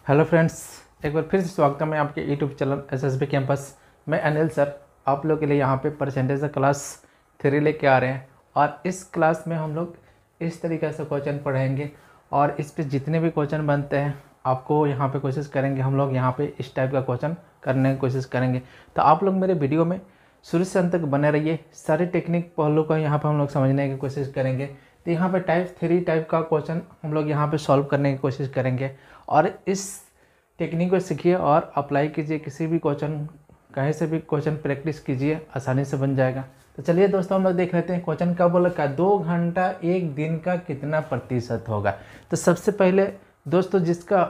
Hello friends, एक बार फिर से स्वागत है मैं आपके यूट्यूब चैनल एसएसबी कैंपस। मैं अनिल सर आप लोग के लिए यहाँ पे परसेंटेज क्लास 3 लेके आ रहे हैं। और इस क्लास में हम लोग इस तरीके से क्वेश्चन पढ़ेंगे और इस पे जितने भी क्वेश्चन बनते हैं आपको यहाँ पे कोशिश करेंगे, हम लोग यहाँ पे इस टाइप का क्वेश्चन करने की कोशिश करेंगे। तो आप लोग मेरे वीडियो में शुरू से अंत तक बने रहिए, सारे टेक्निक पहलू का यहाँ पर हम लोग समझने की कोशिश करेंगे। तो यहाँ पे टाइप 3 टाइप का क्वेश्चन हम लोग यहाँ पे सॉल्व करने की कोशिश करेंगे और इस टेक्निक को सीखिए और अप्लाई कीजिए। किसी भी क्वेश्चन कहीं से भी क्वेश्चन प्रैक्टिस कीजिए, आसानी से बन जाएगा। तो चलिए दोस्तों हम लोग देख लेते हैं क्वेश्चन क्या बोला, क्या 2 घंटा एक दिन का कितना प्रतिशत होगा। तो सबसे पहले दोस्तों जिसका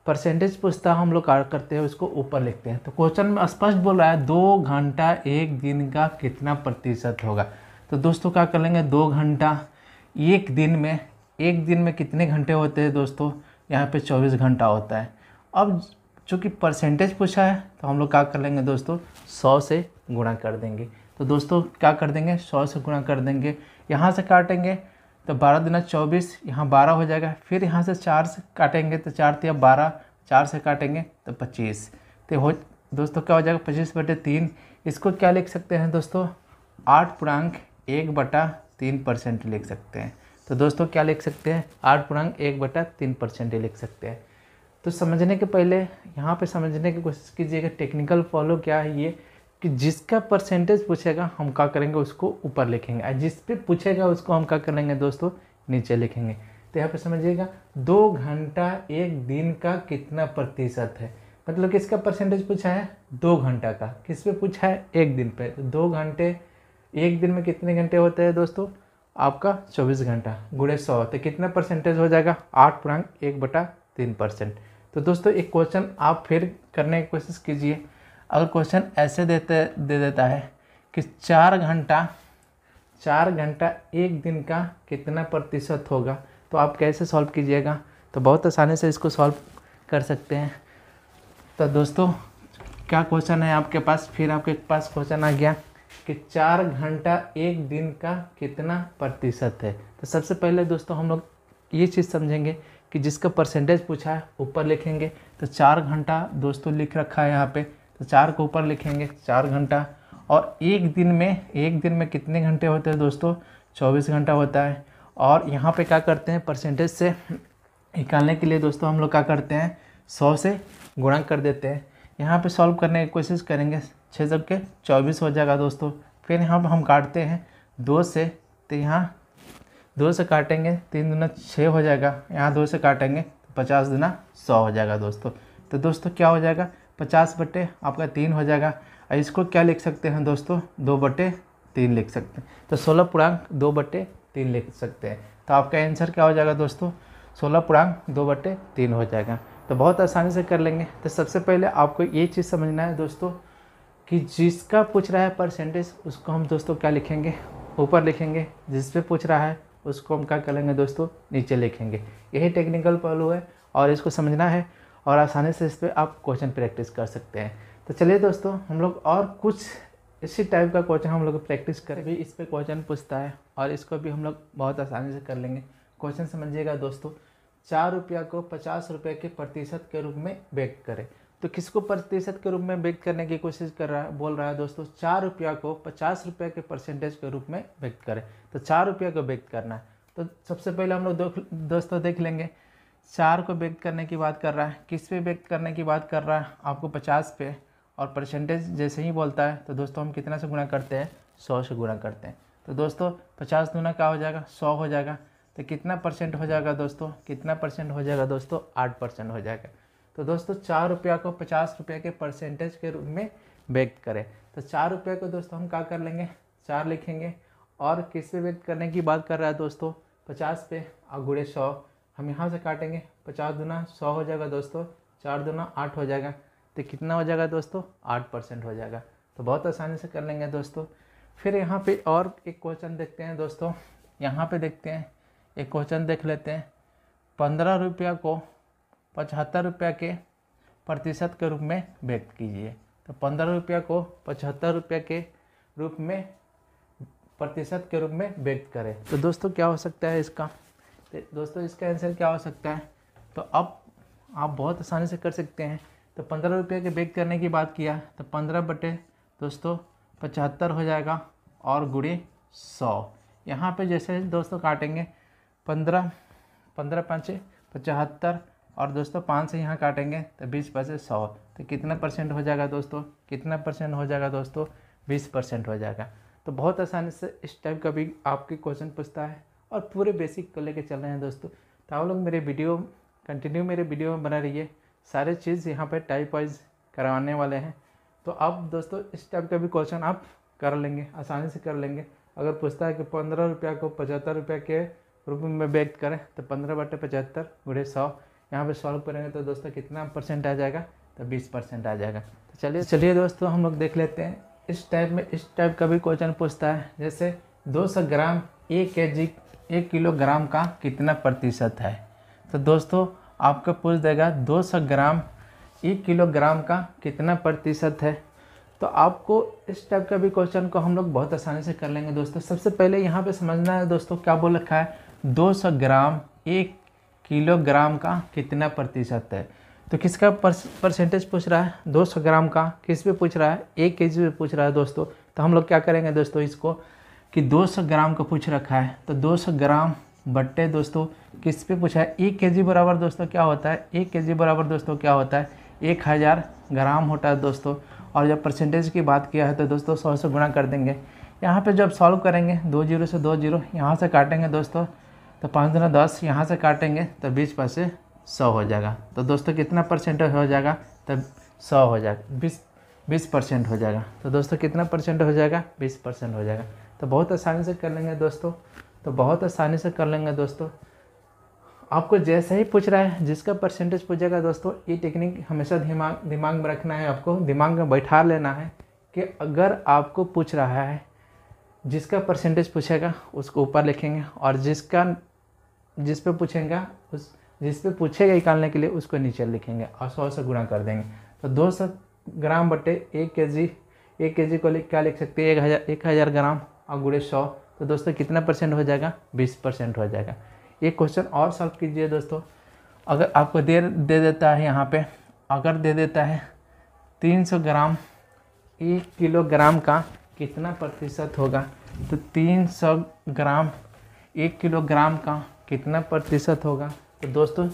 परसेंटेज पूछता हम लोग क्या करते हैं, उसको ऊपर लिखते हैं। तो क्वेश्चन में स्पष्ट बोल रहा है 2 घंटा एक दिन का कितना प्रतिशत होगा। तो दोस्तों क्या कर लेंगे, 2 घंटा एक दिन में कितने घंटे होते हैं दोस्तों, यहाँ पे 24 घंटा होता है। अब चूँकि परसेंटेज पूछा है तो हम लोग क्या कर लेंगे दोस्तों, 100 से गुणा कर देंगे। तो दोस्तों क्या कर देंगे, 100 से गुणा कर देंगे। यहाँ से काटेंगे तो 12 दूना 24, यहाँ 12 हो जाएगा। फिर यहाँ से 4 से काटेंगे तो 4 तिया 12, 4 से काटेंगे तो 25। तो हो दोस्तों क्या हो जाएगा, 25/3। इसको क्या लिख सकते हैं दोस्तों, 8.1/3% लिख सकते हैं। तो दोस्तों क्या लिख सकते हैं, 8.1/3% लिख सकते हैं। तो समझने के पहले यहाँ पे समझने की कोशिश कीजिएगा टेक्निकल फॉलो क्या है ये, कि जिसका परसेंटेज पूछेगा हम क्या करेंगे, उसको ऊपर लिखेंगे और जिस पे पूछेगा उसको हम क्या करेंगे दोस्तों, नीचे लिखेंगे। तो यहाँ पे समझिएगा 2 घंटा एक दिन का कितना प्रतिशत है, मतलब किसका परसेंटेज पूछा है, 2 घंटा का। किस पे पूछा है, एक दिन पे। तो 2 घंटे एक दिन में कितने घंटे होते हैं दोस्तों, आपका 24 घंटा गुणे 100। तो कितना परसेंटेज हो जाएगा, 8.1/3%। तो दोस्तों एक क्वेश्चन आप फिर करने की कोशिश कीजिए। अगर क्वेश्चन ऐसे दे देता है कि 4 घंटा एक दिन का कितना प्रतिशत होगा, तो आप कैसे सॉल्व कीजिएगा। तो बहुत आसानी से इसको सॉल्व कर सकते हैं। तो दोस्तों क्या क्वेश्चन है आपके पास, फिर आपके पास क्वेश्चन आ गया कि 4 घंटा एक दिन का कितना प्रतिशत है। तो सबसे पहले दोस्तों हम लोग ये चीज़ समझेंगे कि जिसका परसेंटेज पूछा है ऊपर लिखेंगे। तो 4 घंटा दोस्तों लिख रखा है यहाँ पे, तो 4 को ऊपर लिखेंगे, 4 घंटा। और एक दिन में कितने घंटे होते हैं दोस्तों, 24 घंटा होता है। और यहाँ पे क्या करते हैं, परसेंटेज से निकालने के लिए दोस्तों हम लोग क्या करते हैं, 100 से गुणा कर देते हैं। यहाँ पे सॉल्व करने की कोशिश करेंगे, 6 सबके 24 हो जाएगा दोस्तों। फिर यहाँ पर हम काटते हैं 2 से, तो यहाँ 2 से काटेंगे 3 दूना 6 हो जाएगा, यहाँ 2 से काटेंगे तो 50 दूना 100 हो जाएगा दोस्तों। तो दोस्तों क्या हो जाएगा, 50/3 हो जाएगा। और इसको क्या लिख सकते हैं दोस्तों, 2/3 लिख सकते हैं। तो 16.2/3 लिख सकते हैं। तो आपका आंसर क्या हो जाएगा दोस्तों, 16.2/3 हो जाएगा। तो बहुत आसानी से कर लेंगे। तो सबसे पहले आपको ये चीज़ समझना है दोस्तों कि जिसका पूछ रहा है परसेंटेज उसको हम दोस्तों क्या लिखेंगे, ऊपर लिखेंगे। जिस पे पूछ रहा है उसको हम क्या करेंगे दोस्तों, नीचे लिखेंगे। यही टेक्निकल पहलू है और इसको समझना है और आसानी से इस पर आप क्वेश्चन प्रैक्टिस कर सकते हैं। तो चलिए दोस्तों हम लोग और कुछ इसी टाइप का क्वेश्चन हम लोग प्रैक्टिस करें। भी इस पर क्वेश्चन पूछता है और इसको भी हम लोग बहुत आसानी से कर लेंगे। क्वेश्चन समझिएगा दोस्तों, 4 रुपया को 50 रुपये के प्रतिशत के रूप में व्यक्त करें। तो किसको प्रतिशत के रूप में व्यक्त करने की कोशिश कर रहा है, बोल रहा है दोस्तों 4 रुपया को 50 रुपये के परसेंटेज के रूप में व्यक्त करें। तो 4 रुपया को व्यक्त करना है। तो सबसे पहले हम लोग दोस्तों देख लेंगे, 4 को व्यक्त करने की बात कर रहा है, किस पे व्यक्त करने की बात कर रहा है, आपको 50 पे। और परसेंटेज जैसे ही बोलता है तो दोस्तों हम कितना से गुणा करते हैं, 100 से गुणा करते हैं। तो दोस्तों 50 दूना क्या हो जाएगा, 100 हो जाएगा। तो कितना परसेंट हो जाएगा दोस्तों, कितना परसेंट हो जाएगा दोस्तों, 8% हो जाएगा। तो दोस्तों 4 रुपया को 50 रुपये के परसेंटेज के रूप में व्यक्त करें। तो 4 रुपये को दोस्तों हम क्या कर लेंगे, 4 लिखेंगे। और किस पे व्यक्त करने की बात कर रहा है दोस्तों, 50 पे और गुणे 100। हम यहाँ से काटेंगे, 50 दूना 100 हो जाएगा दोस्तों, 4 दूना 8 हो जाएगा। तो कितना हो जाएगा दोस्तों, 8% हो जाएगा। तो बहुत आसानी से कर लेंगे दोस्तों। फिर यहाँ पे और एक क्वेश्चन देखते हैं दोस्तों, यहाँ पे देखते हैं एक क्वेश्चन देख लेते हैं। 15 रुपया को 75 रुपया के प्रतिशत के रूप में व्यक्त कीजिए। तो 15 रुपया को 75 रुपये के रूप में प्रतिशत के रूप में व्यक्त करें। तो दोस्तों क्या हो सकता है इसका, तो दोस्तों इसका आंसर क्या हो सकता है। तो अब आप बहुत आसानी से कर सकते हैं। तो 15 रुपये के बेक करने की बात किया तो 15 बटे दोस्तों 75 हो जाएगा और गुणे 100। यहाँ पे जैसे दोस्तों काटेंगे 15 15 5 75 और दोस्तों 5 से यहाँ काटेंगे तो 20 पैसे 100। तो कितना परसेंट हो जाएगा दोस्तों, कितना परसेंट हो जाएगा दोस्तों, 20% हो जाएगा। तो बहुत आसानी से इस टाइप का भी आपके क्वेश्चन पूछता है और पूरे बेसिक को लेके चल रहे हैं दोस्तों। तो आप लोग मेरे वीडियो कंटिन्यू मेरे वीडियो में बना रहिए, सारे चीज़ यहाँ पे टाइप वाइज करवाने वाले हैं। तो आप दोस्तों इस टाइप का भी क्वेश्चन आप कर लेंगे, आसानी से कर लेंगे। अगर पूछता है कि 15 रुपये को 75 रुपये के रूप में व्यक्त करें तो 15 बटे 75 गुणे 100 यहाँ पे सॉल्व करेंगे तो दोस्तों कितना परसेंट आ जाएगा, तो 20% आ जाएगा। तो चलिए दोस्तों हम लोग देख लेते हैं इस टाइप का भी क्वेश्चन पूछता है। जैसे 200 ग्राम 1 किलोग्राम का कितना प्रतिशत है। तो दोस्तों आपको पूछ देगा 200 ग्राम 1 किलोग्राम का कितना प्रतिशत है। तो आपको इस टाइप का भी क्वेश्चन को हम लोग बहुत आसानी से कर लेंगे दोस्तों। सबसे पहले यहाँ पे समझना है दोस्तों क्या बोल रखा है, 200 ग्राम 1 किलोग्राम का कितना प्रतिशत है। तो किसका परसेंटेज पूछ रहा है, 200 ग्राम का। किस पे पूछ रहा है, 1 केजी पे पूछ रहा है दोस्तों। तो हम लोग क्या करेंगे दोस्तों इसको कि 200 ग्राम का पूछ रखा है तो 200 ग्राम बट्टे दोस्तों किस पे पूछा है, 1 केजी बराबर दोस्तों क्या होता है, 1 केजी बराबर दोस्तों क्या होता है, 1000 ग्राम होता है दोस्तों। और जब परसेंटेज की बात किया है तो दोस्तों 100 से गुणा कर देंगे। यहाँ पे जब सॉल्व करेंगे 2 0 से 2 0 यहाँ से काटेंगे दोस्तों तो 5 दूना 10 यहाँ से काटेंगे तो 20 पैसे 100 हो जाएगा। तो दोस्तों कितना परसेंटेज हो जाएगा, तब 100 हो जाएगा, 20% हो जाएगा। तो दोस्तों कितना परसेंट हो जाएगा, 20% हो जाएगा। तो बहुत आसानी से कर लेंगे दोस्तों, तो बहुत आसानी से कर लेंगे दोस्तों। आपको जैसे ही पूछ रहा है जिसका परसेंटेज पूछेगा दोस्तों, ये टेक्निक हमेशा दिमाग में रखना है, आपको दिमाग में बैठा लेना है कि अगर आपको पूछ रहा है जिसका परसेंटेज पूछेगा उसको ऊपर लिखेंगे और जिस पे पूछेगा निकालने के लिए उसको नीचे लिखेंगे और 100 से गुणा कर देंगे। तो 200 ग्राम बटे 1 केजी को क्या लिख सकते हैं, 1000 ग्राम और गुणे 100। तो दोस्तों कितना परसेंट हो जाएगा, 20% हो जाएगा। एक क्वेश्चन और सॉल्व कीजिए दोस्तों। अगर आपको दे देता है यहाँ पे, अगर दे देता है 300 ग्राम 1 किलोग्राम का कितना प्रतिशत होगा। तो 300 ग्राम 1 किलोग्राम का कितना प्रतिशत होगा। तो दोस्तों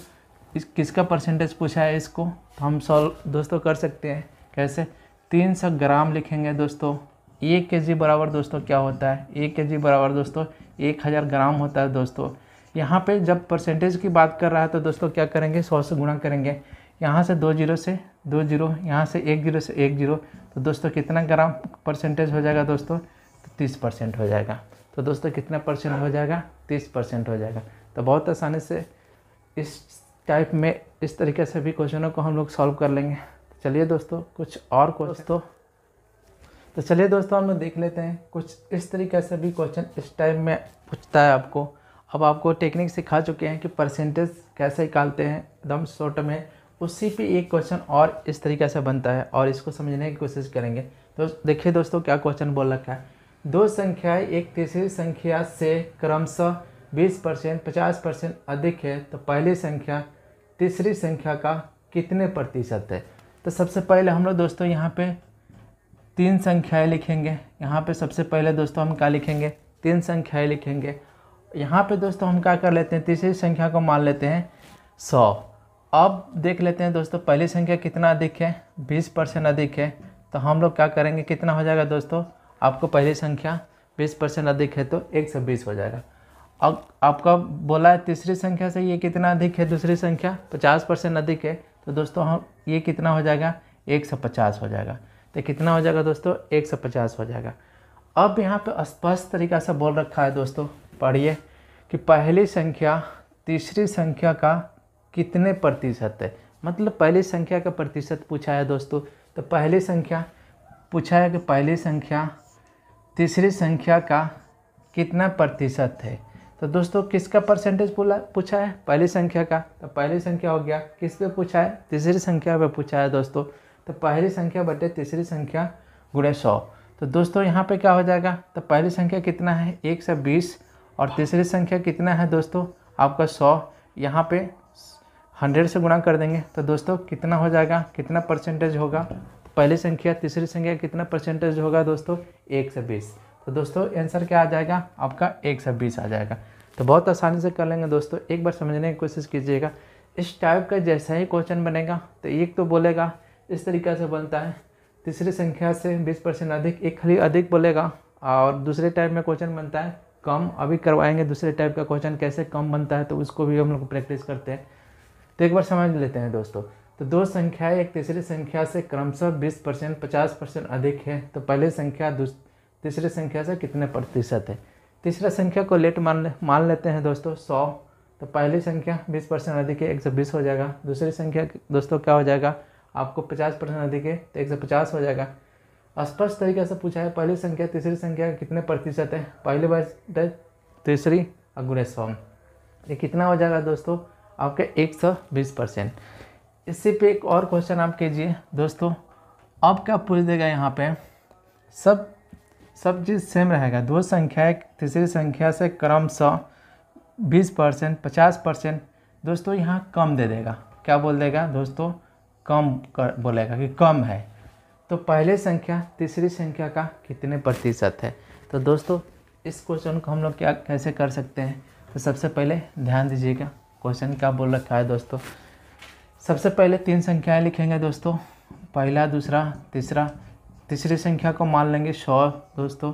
किसका परसेंटेज पूछा है इसको, तो हम सॉल्व दोस्तों कर सकते हैं। कैसे, 300 ग्राम लिखेंगे दोस्तों, 1 केजी बराबर दोस्तों क्या होता है, 1 केजी बराबर दोस्तों 1000 ग्राम होता है दोस्तों। यहाँ पे जब परसेंटेज की बात कर रहा है तो दोस्तों क्या करेंगे, 100 से गुणा करेंगे। यहाँ से 2 0 से 2 0, यहाँ से 1 0 से 1 0। तो दोस्तों कितना ग्राम परसेंटेज हो जाएगा दोस्तों, तो 30% हो जाएगा। तो दोस्तों कितना परसेंट हो जाएगा, 30% हो जाएगा। तो बहुत आसानी से इस टाइप में इस तरीके से भी क्वेश्चनों को हम लोग सॉल्व कर लेंगे। चलिए दोस्तों कुछ और क्वेश्चन तो चलिए दोस्तों हम लोग देख लेते हैं। कुछ इस तरीके से भी क्वेश्चन इस टाइप में पूछता है आपको। अब आपको टेक्निक सिखा चुके हैं कि परसेंटेज कैसे निकालते हैं एकदम शॉर्ट में। उसी पे एक क्वेश्चन और इस तरीके से बनता है और इसको समझने की कोशिश करेंगे। तो देखिए दोस्तों क्या क्वेश्चन बोल रखा है, 2 संख्याएं एक तीसरी संख्या से क्रमशः 20% 50% अधिक है तो पहली संख्या तीसरी संख्या का कितने प्रतिशत है। तो सबसे पहले हम लोग दोस्तों यहाँ पे 3 संख्याएं लिखेंगे। यहाँ पे सबसे पहले दोस्तों हम क्या लिखेंगे, 3 संख्याएं लिखेंगे। यहाँ पे दोस्तों हम क्या कर लेते हैं, तीसरी संख्या को मान लेते हैं 100। अब देख लेते हैं दोस्तों पहली संख्या कितना अधिक है, 20% अधिक है। तो हम लोग क्या करेंगे, कितना हो जाएगा दोस्तों, आपको पहली संख्या 20% अधिक है तो 120 हो जाएगा। अब आपका बोला है तीसरी संख्या से ये कितना अधिक है, दूसरी संख्या 50% अधिक है। तो दोस्तों हम ये कितना हो जाएगा, 150 हो जाएगा। तो कितना हो जाएगा दोस्तों, 150 हो जाएगा। अब यहाँ पे स्पष्ट तरीक़ा से बोल रखा है दोस्तों, पढ़िए कि पहली संख्या तीसरी संख्या का कितने प्रतिशत है। मतलब पहली संख्या का प्रतिशत पूछा है दोस्तों। तो पहली संख्या पूछा है कि पहली संख्या तीसरी संख्या का कितना प्रतिशत है। तो दोस्तों किसका परसेंटेज पूछा है, पहली संख्या का। तो पहली संख्या हो गया, किस पे पूछा है, तीसरी संख्या पे पूछा है दोस्तों। तो पहली संख्या बटे तीसरी संख्या गुणे 100। तो दोस्तों यहाँ पे क्या हो जाएगा, तो पहली संख्या कितना है 120 और तीसरी संख्या कितना है दोस्तों आपका 100। यहाँ पे 100 से गुणा कर देंगे तो दोस्तों कितना हो जाएगा, कितना परसेंटेज होगा, तो पहली संख्या तीसरी संख्या कितना परसेंटेज होगा दोस्तों, 1 से 20। तो दोस्तों आंसर क्या आ जाएगा आपका, 1 से 20 आ जाएगा। तो बहुत आसानी से कर लेंगे दोस्तों, एक बार समझने की कोशिश कीजिएगा। इस टाइप का जैसा ही क्वेश्चन बनेगा तो एक तो बोलेगा इस तरीक़ा से बनता है, तीसरी संख्या से 20% अधिक, एक खाली अधिक बोलेगा। और दूसरे टाइप में क्वेश्चन बनता है कम, अभी करवाएंगे दूसरे टाइप का क्वेश्चन कैसे कम बनता है, तो उसको भी हम लोग प्रैक्टिस करते हैं। तो एक बार समझ लेते हैं दोस्तों। तो दो संख्याएं एक तीसरी संख्या से क्रमशः 20%, 50% अधिक है, तो पहली संख्या तीसरी संख्या से कितने प्रतिशत है। तीसरा संख्या को लेट मान लेते हैं दोस्तों 100, तो पहली संख्या 20% अधिक है, 120 हो जाएगा। दूसरी संख्या दोस्तों क्या हो जाएगा आपको, 50% अधिक है तो 150 हो जाएगा। स्पष्ट तरीके से पूछा है पहली संख्या तीसरी संख्या कितने प्रतिशत है, पहली बार तीसरी गुणे 100, ये कितना हो जाएगा दोस्तों आपके 120%। इसी पे एक और क्वेश्चन आप कीजिए दोस्तों। अब क्या पूछ देगा यहाँ पे, सब चीज़ सेम रहेगा, दो संख्या तीसरी संख्या से क्रमशः 20%, 50%। दोस्तों यहाँ कम दे देगा, क्या बोल देगा दोस्तों, कम बोलेगा कि कम है। तो पहले संख्या तीसरी संख्या का कितने प्रतिशत है। तो दोस्तों इस क्वेश्चन को हम लोग कैसे कर सकते हैं, तो सबसे पहले ध्यान दीजिएगा क्वेश्चन क्या बोल रखा है दोस्तों। सबसे पहले 3 संख्याएं लिखेंगे दोस्तों, पहला दूसरा तीसरा, तीसरी संख्या को मान लेंगे 100 दोस्तों।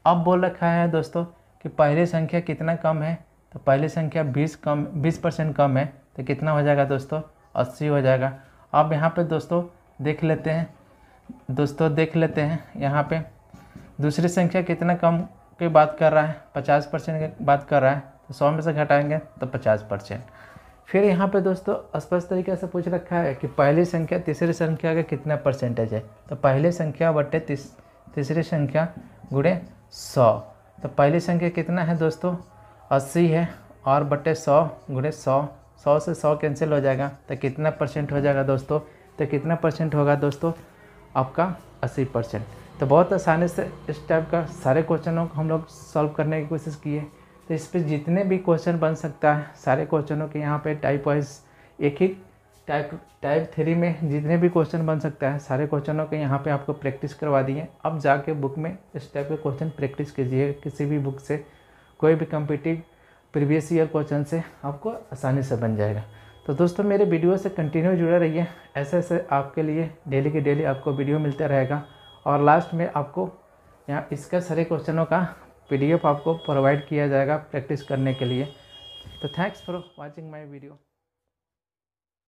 अब बोल रखा है दोस्तों कि पहली संख्या कितना कम है, तो पहली संख्या 20% कम है, तो कितना हो जाएगा दोस्तों 80 हो जाएगा। अब यहाँ पे दोस्तों देख लेते हैं यहाँ पे दूसरी संख्या कितना कम की बात कर रहा है, 50% की बात कर रहा है, तो 100 में से घटाएंगे तो 50%। फिर यहाँ पे दोस्तों स्पष्ट तरीके से पूछ रखा है कि पहली संख्या तीसरी संख्या का कितना परसेंटेज है, तो पहली संख्या बटे तीसरी संख्या गुणे 100। तो पहली संख्या कितना है दोस्तों 80 है, और बटे 100 गुणे 100, 100 से 100 कैंसिल हो जाएगा, तो कितना परसेंट हो जाएगा दोस्तों, तो कितना परसेंट होगा दोस्तों आपका 80%। तो बहुत आसानी से इस टाइप का सारे क्वेश्चनों को हम लोग सॉल्व करने की कोशिश किए। तो इस पे जितने भी क्वेश्चन बन सकता है सारे क्वेश्चनों के यहाँ पे टाइप वाइज एक ही टाइप 3 में जितने भी क्वेश्चन बन सकता है सारे क्वेश्चनों के यहाँ पे आपको प्रैक्टिस करवा दिए। अब जाके बुक में इस टाइप के क्वेश्चन प्रैक्टिस कीजिए, किसी भी बुक से कोई भी कॉम्पिटिटिव प्रीवियस ईयर क्वेश्चन से आपको आसानी से बन जाएगा। तो दोस्तों मेरे वीडियो से कंटिन्यू जुड़े रहिए, ऐसे आपके लिए डेली के डेली आपको वीडियो मिलता रहेगा। और लास्ट में आपको यहाँ इसका सारे क्वेश्चनों का PDF आपको प्रोवाइड किया जाएगा प्रैक्टिस करने के लिए। तो thanks for watching my video.